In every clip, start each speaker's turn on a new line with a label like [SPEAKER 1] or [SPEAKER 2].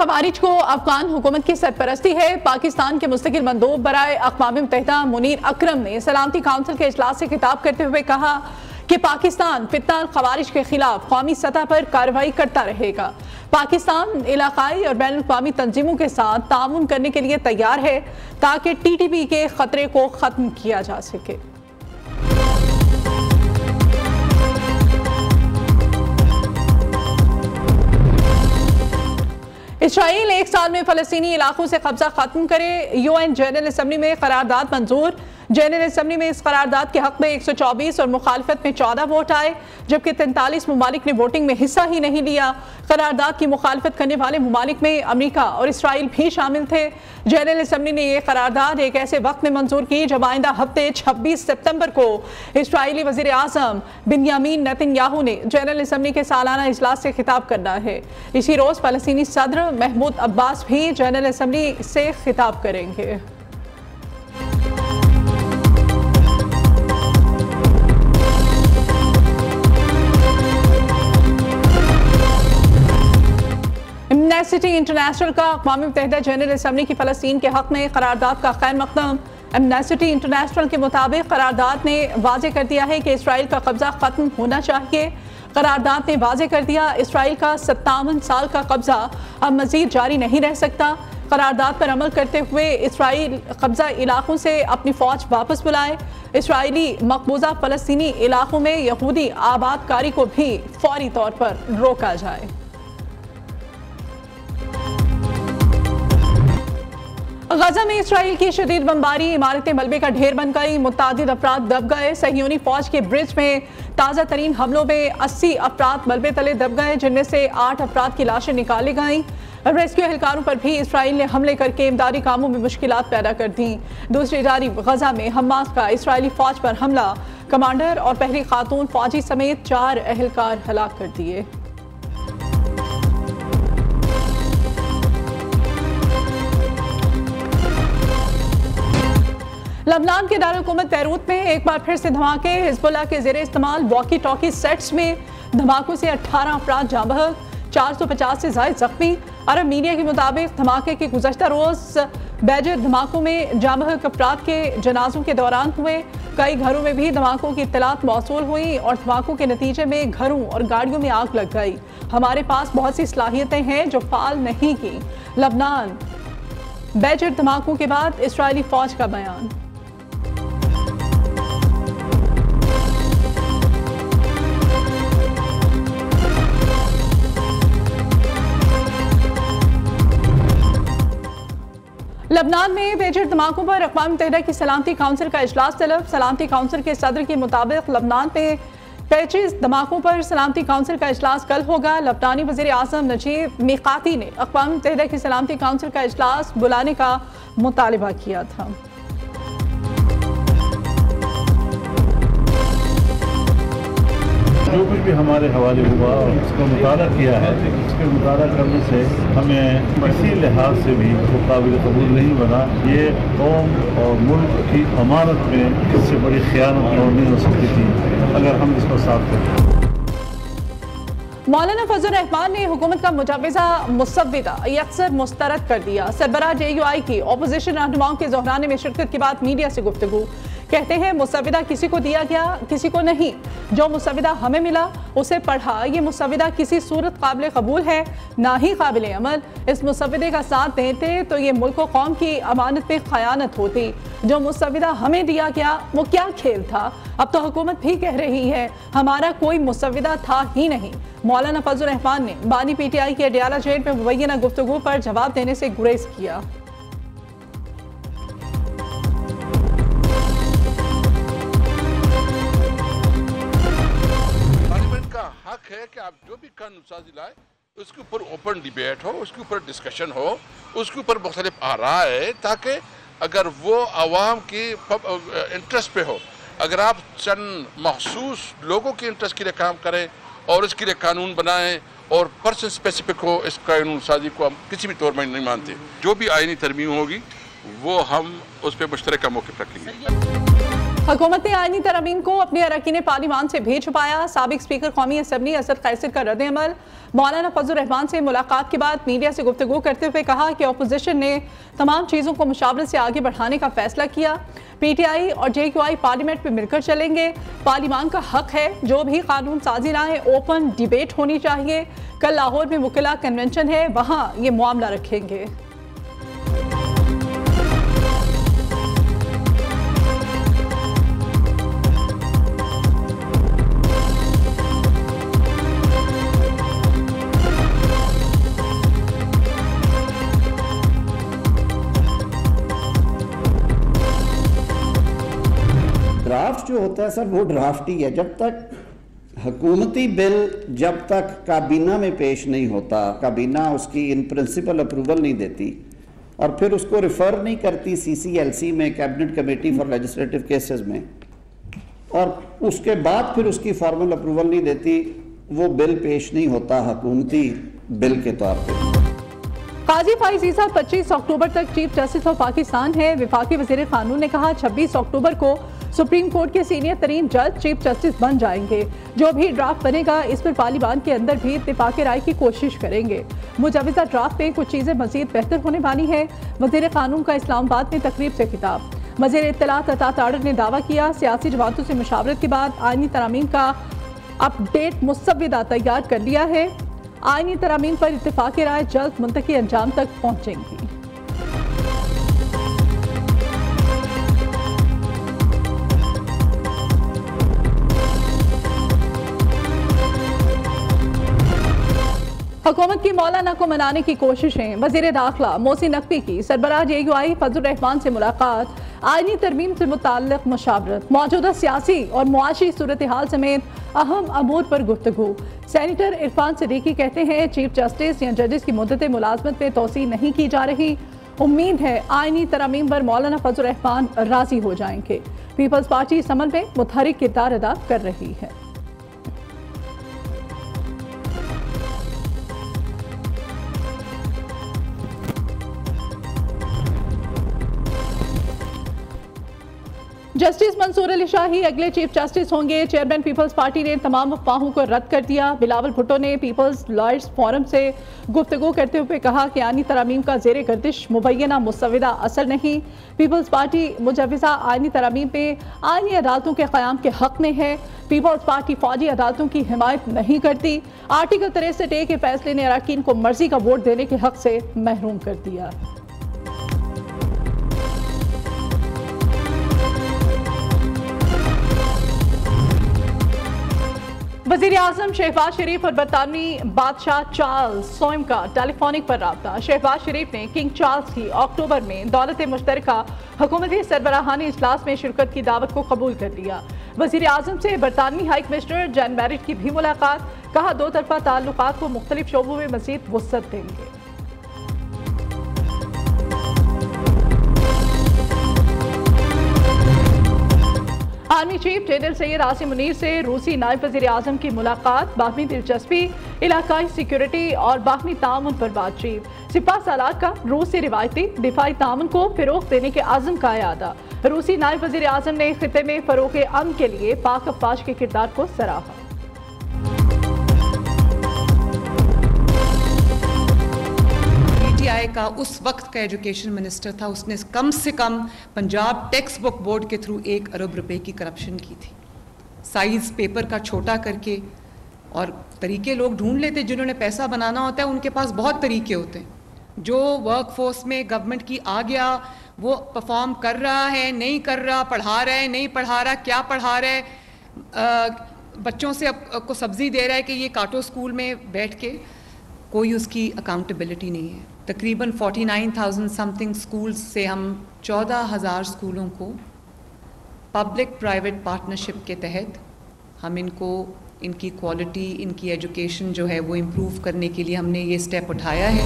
[SPEAKER 1] खवारिज को अफगान हुकूमत की सरपरस्ती है। पाकिस्तान के मुस्तकिल मंदूब बराए अक़वाम मुत्तहिदा मुनीर अकरम ने सलामती काउंसिल के इजलास से खिताब करते हुए कहा कि पाकिस्तान फितना खवारिज के खिलाफ कौमी सतह पर कार्रवाई करता रहेगा। पाकिस्तान इलाकाई और बैनुल अक़वामी तंजीमों के साथ ताउन करने के लिए तैयार है ताकि TTP के खतरे को खत्म किया जा सके। इसराइल एक साल में फलस्तीनी इलाकों से कब्जा खत्म करे। UN जनरल असम्बली में करारदाद मंजूर। जनरल असम्बली में इस करारदाद के हक में 124 और मुखालफत में 14 वोट आए, जबकि 43 ममालिक ने वोटिंग में हिस्सा ही नहीं लिया। करारदाद की मुखालफत करने वाले ममालिक में अमरीका और इसराइल भी शामिल थे। जनरल असम्बली ने यह करारदाद एक ऐसे वक्त में मंजूर की जब आइंदा हफ्ते 26 सितंबर को इसराइली वज़ीर आज़म बिन्यामीन नेतन्याहू ने जनरल असम्बली के सालाना इजलास से खिताब करना है। इसी रोज़ फ़लस्तीनी सदर महमूद अब्बास भी जनरल असम्बली से खिताब करेंगे। एमनेस्टी इंटरनेशनल का अक़वाम मुत्तहिदा जनरल असम्बली की फ़लस्तीन के हक़ में करारदाद का खैर मक़दम। एमनेस्टी इंटरनेशनल के मुताबिक करारदाद ने वाज़ेह कर दिया है कि इसराइल का कब्ज़ा ख़त्म होना चाहिए। करारदाद ने वाज़ेह कर दिया इसराइल का 57 साल का कब्ज़ा अब मज़ीद जारी नहीं रह सकता। करारदाद पर अमल करते हुए इसराइल कब्ज़ा इलाकों से अपनी फ़ौज वापस बुलाए। इसराइली मकबूजा फ़लस्तीनी इलाकों में यहूदी आबादकारी को भी फ़ौरी तौर पर रोका जाए। गजा में इसराइल की शदीद बमबारी, इमारतें मलबे का ढेर बन गई, मुतादिद अफराद दब गए। सहयोनी फौज के ब्रिज में ताज़ा तरीन हमलों में 80 अफराद मलबे तले दब गए, जिनमें से 8 अफराद की लाशें निकाली गईं। रेस्क्यू एहलकारों पर भी इसराइल ने हमले करके इमदादी कामों में मुश्किलात पैदा कर दी। दूसरी जानिब गजा में हमास का इसराइली फौज पर हमला, कमांडर और पहली खातून फौजी समेत 4 एहलकार हलाक कर दिए। लबनान के दारुल-हुकूमत बैरूत में एक बार फिर से धमाके। हिजबुल्लाह के ज़ेरे इस्तेमाल वॉकी टॉकी सेट्स में धमाकों से 18 अफराद जाँ बहक, 450 से ज़ायद जख्मी। अरब मीडिया के मुताबिक धमाके के गुज़श्ता रोज़ बैजर धमाकों में जाँ बहक अफराद के जनाजों के दौरान हुए। कई घरों में भी धमाकों की इत्तलात मौसूल हुई और धमाकों के नतीजे में घरों और गाड़ियों में आग लग गई। हमारे पास बहुत सी सलाहियतें हैं जो फ़ाल नहीं की। लबनान बैजर धमाकों के बाद इसराइली फ़ौज का बयान। लबनान में बेजर धमाकों पर अक़वाम मुत्तहिदा की सलामती काउंसिल का इजलास तलब। सलामती काउंसिल के सदर के मुताबिक लबनान में पेचिस धमाकों पर सलामती काउंसिल का इजलास कल होगा। लबनानी वज़ीर आज़म नजीब मीक़ाती ने अक़वाम मुत्तहिदा की सलामती काउंसिल का इजलास बुलाने का मुतालिबा किया था।
[SPEAKER 2] जो कुछ भी हमारे हवाले हुआ और उसका मुताला किया है, उसके मुताला करने से हमें किसी लिहाज से भी वो काबिल कबूल नहीं बना। ये कौम और मुल्क की अमानत में इससे बड़ी ख़यानत और नहीं हो सकती थी अगर हम इसको साफ करें।
[SPEAKER 1] मौलाना फजल रहमान ने हुकूमत का मुजाविजा मुसव्विदा यकसर मुस्तरद कर दिया। सरबराह JUI की अपोजिशन रहनुमाओं के ज़ोहराने में शिरकत के बाद मीडिया से गुफ्तगू। कहते हैं मुसव्विदा किसी को दिया गया, किसी को नहीं। जो मुसव्विदा हमें मिला उसे पढ़ा। ये मुसव्विदा किसी सूरत काबिल कबूल है, ना ही काबिल अमल। इस मुसव्विदे का साथ देते तो ये मुल्क व कौम की अमानत पे खयानत होती। जो मुसव्विदा हमें दिया गया वो क्या खेल था। अब तो हुकूमत भी कह रही है हमारा कोई मुसव्विदा था ही नहीं। मौलाना फजल रहमान ने बानी PTI की अडियाला जेल में मुबैना गुफ्तगू पर जवाब देने से गुरेज किया।
[SPEAKER 3] हक है कि आप जो भी कानून साजी लाए उसके ऊपर ओपन डिबेट हो, उसके ऊपर डिस्कशन हो, उसके ऊपर मुख्तलिफ आरा है, ताकि अगर वो आवाम की इंटरेस्ट पे हो। अगर आप चंद मखसूस लोगों के इंटरेस्ट के लिए काम करें और उसके लिए कानून बनाएं और पर्सन स्पेसिफिक हो, इस कानून साजी को हम किसी भी तौर में नहीं मानते। जो भी आईनी तरमीम होगी वो हम उस पर मुश्तरका मौक़िफ़ रखेंगे।
[SPEAKER 1] हुकूमत ने आईनी तरमीम को अपने अरकान पार्लिमान से भी छुपाया। साबिक स्पीकर कौमी असम्बली असद कैसर का रद्द अमल। मौलाना फजल रहमान से मुलाकात के बाद मीडिया से गुफ्तगू करते हुए कहा कि अपोजिशन ने तमाम चीज़ों को मुशावरत से आगे बढ़ाने का फैसला किया। PTI और JQI पार्लियामेंट में मिलकर चलेंगे। पार्लिमान का हक है, जो भी कानून साजी लाएं ओपन डिबेट होनी चाहिए। कल लाहौर में वकीला कन्वेंशन है, वहाँ ये मामला रखेंगे।
[SPEAKER 4] ड्राफ्ट जो होता है सर, वो ड्राफ्ट ही है। जब तक हुकूमती बिल जब तक काबीना में पेश नहीं होता, काबीना उसकी इन प्रिंसिपल अप्रूवल नहीं देती और फिर उसको रिफ़र नहीं करती CCLC में, cabinet committee for legislative cases में, और उसके बाद फिर उसकी फॉर्मल अप्रूवल नहीं देती, वो बिल पेश नहीं होता हुकूमती बिल के तौर पर।
[SPEAKER 1] काजी फाइज ईसा 25 अक्टूबर तक चीफ जस्टिस ऑफ पाकिस्तान है। वफाकी वज़ीर कानून ने कहा 26 अक्टूबर को सुप्रीम कोर्ट के सीनियर तरीन जज चीफ जस्टिस बन जाएंगे। जो भी ड्राफ्ट बनेगा इस पर पार्लिमान के अंदर भी इत्तेफाक राय की कोशिश करेंगे। मुजवज़ा ड्राफ्ट में कुछ चीज़ें मज़ीद बेहतर होने वाली हैं। वज़ीर कानून का इस्लामाबाद में तकरीब से खिताब। वज़ीर इत्तलात अता तारड़ ने दावा किया सियासी जमातों से मुशावरत के बाद आईनी तरामीम का अपडेट मुसव्वदा तैयार कर लिया है। आईनी तरामीम पर इत्तेफाक राय जल्द मुंतकी अंजाम तक पहुँचेंगी। हुकूमत की मौलाना को मनाने की कोशिशें। वज़ीर दाखिला मोहसिन नकवी की सरबराह JQI फजल रहमान से मुलाकात। आईनी तरमीम से मुताल्लिक़ मुशावरत, मौजूदा सियासी और मुआशी सूरत हाल समेत अहम अमूर पर गुफ्तगू। सेनेटर इरफान सिद्दीकी कहते हैं चीफ जस्टिस या जजेस की मुद्दत मुलाजमत में तोसी नहीं की जा रही। उम्मीद है आईनी तरमीम पर मौलाना फजल रहमान राजी हो जाएंगे। पीपल्स पार्टी इस अमल में मुतहरिक किरदार अदा कर रही है। जस्टिस मंसूर अली शाही अगले चीफ जस्टिस होंगे। चेयरमैन पीपल्स पार्टी ने तमाम अफवाहों को रद्द कर दिया। बिलावल भुट्टो ने पीपल्स लॉयर्स फोरम से गुफ्तगू करते हुए कहा कि आईनी तरामीम का ज़ेर गर्दिश मुबैना मुसव्वदा असर नहीं। पीपल्स पार्टी मुजवज़ा आईनी तरामीम पे आईनी अदालतों के क़याम के हक में है। पीपल्स पार्टी फौजी अदालतों की हिमायत नहीं करती। आर्टिकल 63A के फैसले ने अरकान को मर्जी का वोट देने के हक से महरूम कर दिया। वज़ीर आज़म शहबाज शरीफ और बरतानवी बादशाह चार्ल्स सोम का टेलीफोनिक पर रब्ता। शहबाज शरीफ ने किंग चार्ल्स की अक्टूबर में दौलत मुश्तरका हुकूमती सरबराहानी इजलास में शिरकत की दावत को कबूल कर लिया। वज़ीर आज़म से बरतानवी हाई कमिश्नर जैन मैरिट की भी मुलाकात। कहा दो तरफा ताल्लुकात को मुख्तलिफ शोबों में मज़ीद वुसअत देंगे। Army chief general Syed Asim Munir से रूसी नायब वज़ीर आज़म की मुलाकात। बाहमी दिलचस्पी, इलाकाई सिक्योरिटी और बाहमी ताउन पर बातचीत। सिपा सालार का रूस से रिवायती दिफाई ताउन को फ़रोग़ देने के आज़म का यादा। रूसी नायब वज़ीर आज़म ने खित्ते में फ़रोग़ अमन के लिए पाक अफ़वाज के किरदार को सराहा।
[SPEAKER 5] PTI का उस वक्त का एजुकेशन मिनिस्टर था, उसने कम से कम पंजाब टेक्स्ट बुक बोर्ड के थ्रू 1 अरब रुपए की करप्शन की थी। साइज़ पेपर का छोटा करके, और तरीके लोग ढूंढ लेते जिन्होंने पैसा बनाना होता है, उनके पास बहुत तरीके होते हैं। जो वर्क फोर्स में गवर्नमेंट की आ गया वो परफॉर्म कर रहा है, नहीं कर रहा, पढ़ा रहा है, नहीं पढ़ा रहा, क्या पढ़ा रहा है, बच्चों से को सब्जी दे रहा है कि ये काटो स्कूल में बैठ के, कोई उसकी अकाउंटेबिलिटी नहीं है। तकरीबन 49,000 समथिंग स्कूल्स से हम 14,000 स्कूलों को पब्लिक प्राइवेट पार्टनरशिप के तहत हम इनकी क्वालिटी, इनकी एजुकेशन जो है वो इम्प्रूव करने के लिए हमने ये स्टेप उठाया है।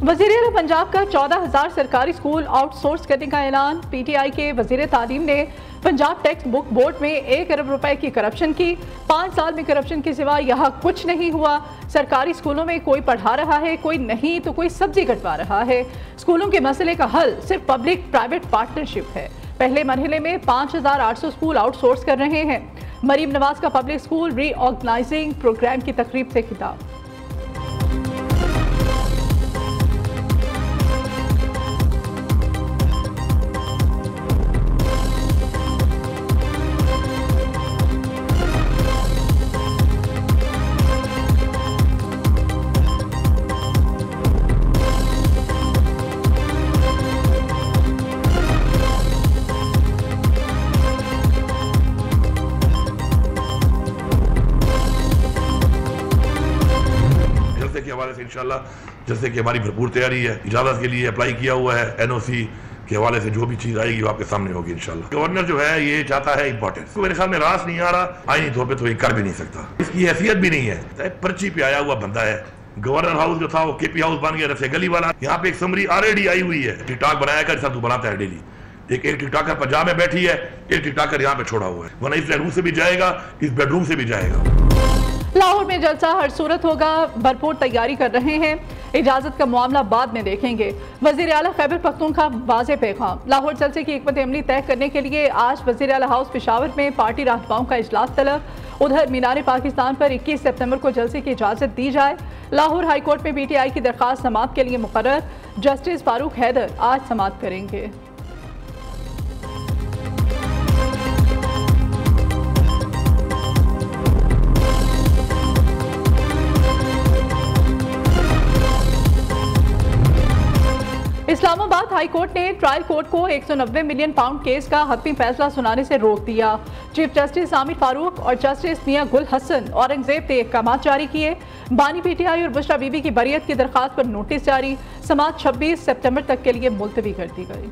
[SPEAKER 1] वज़ीर आला पंजाब का 14,000 सरकारी स्कूल आउटसोर्स करने का ऐलान। PTI के वज़ीर तालीम ने पंजाब टेक्स्ट बुक बोर्ड में 1 अरब रुपए की करप्शन की। 5 साल में करप्शन के सिवा यहाँ कुछ नहीं हुआ। सरकारी स्कूलों में कोई पढ़ा रहा है, कोई नहीं, तो कोई सब्जी कटवा रहा है। स्कूलों के मसले का हल सिर्फ पब्लिक प्राइवेट पार्टनरशिप है। पहले मरहले में 5,800 स्कूल आउटसोर्स कर रहे हैं। मरीम नवाज का पब्लिक स्कूल रीऑर्गेनाइजिंग प्रोग्राम की तकरीब से खिताब।
[SPEAKER 6] के हवाले से इंशाल्लाह जैसे कि हमारी भरपूर तैयारी है, इजाज़त के लिए अप्लाई किया हुआ है, एनओसी के हवाले से जो भी चीज आएगी वो आपके सामने होगी इंशाल्लाह। गवर्नर जो है ये चाहता है इंपॉर्टेंस, तो मेरे सामने रास नहीं आ रहा, आईनी तौर पे तो ये कर भी नहीं सकता, इसकी हैसियत भी नहीं है, पर्ची पे आया हुआ बंदा है। गवर्नर हाउस जो था वो केपी हाउस बन गया रफे गली वाला। यहाँ पे एक समरी ऑलरेडी आई हुई है, टिकटॉक बनाया कर सब तू बनाता है डेली। एक टिकटॉकर पंजाब में बैठी है, एक टिकटॉकर यहाँ पे छोड़ा हुआ है, वरना इस बेडरूम से भी जाएगा, इस बेडरूम से भी जाएगा।
[SPEAKER 1] लाहौर में जलसा हर सूरत होगा, भरपूर तैयारी कर रहे हैं, इजाजत का मामला बाद में देखेंगे। वजीर आला खैबर पख्तूनख्वा वाज़ेह पैगाम। लाहौर जलसे की हिकमत अमली तय करने के लिए आज वजीर आला हाउस पेशावर में पार्टी रहनुमाओं का इजलास तलब। उधर मीनार पाकिस्तान पर 21 सितंबर को जलसे की इजाज़त दी जाए। लाहौर हाई कोर्ट में PTI की दरख्वास्त समाअत के लिए मुकर्रर, जस्टिस फारूक हैदर आज समाअत करेंगे। इस्लामाबाद हाई कोर्ट ने ट्रायल कोर्ट को 190 मिलियन पाउंड केस का हतमी फैसला सुनाने से रोक दिया। चीफ जस्टिस आमिर फारूक और जस्टिस मियां गुल हसन औरंगजेब ने अहकाम जारी किए। बानी PTI और बुशरा बीबी की बरियत की दरख्वास्त पर नोटिस जारी। समाअत 26 सितंबर तक के लिए मुलतवी कर दी गई।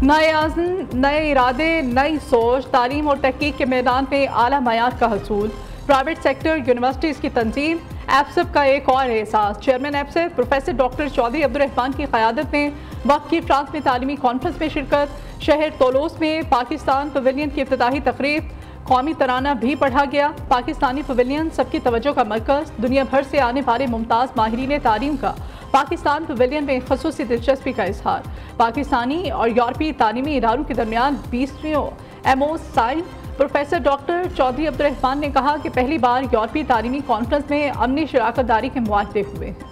[SPEAKER 1] नए आज़म, नए इरादे, नई सोच, तालीम और तहकीक के मैदान में आला मयार का हसूल। प्राइवेट सेक्टर यूनिवर्सिटीज़ की तंजीम, एप्सप का एक और एहसास। चेयरमैन एप्सप प्रोफेसर डॉक्टर चौधरी अब्दुर्रहमान की क़यादत में वक्त की फ्रांस में तालीमी कॉन्फ्रेंस में शिरकत। शहर तोलोस में पाकिस्तान पवेलियन की इफ्तिताही तकरीब, कौमी तराना भी पढ़ा गया। पाकिस्तानी पवेलियन सबकी तवज्जो का मरकज़। दुनिया भर से आने वाले मुमताज़ माहिरीन तालीम का पाकिस्तान पवेलियन में ख़ुसूसी दिलचस्पी का इजहार। पाकिस्तानी और यूरोपीय तालीमी इदारों के दरमियान 20वीं MoUs sign. Professor doctor Chaudhary Abdurrahman ने कहा कि पहली बार यूरोपीय तालीमी कॉन्फ्रेंस में अमनी शराकत दारी के मुआहदे हुए हैं।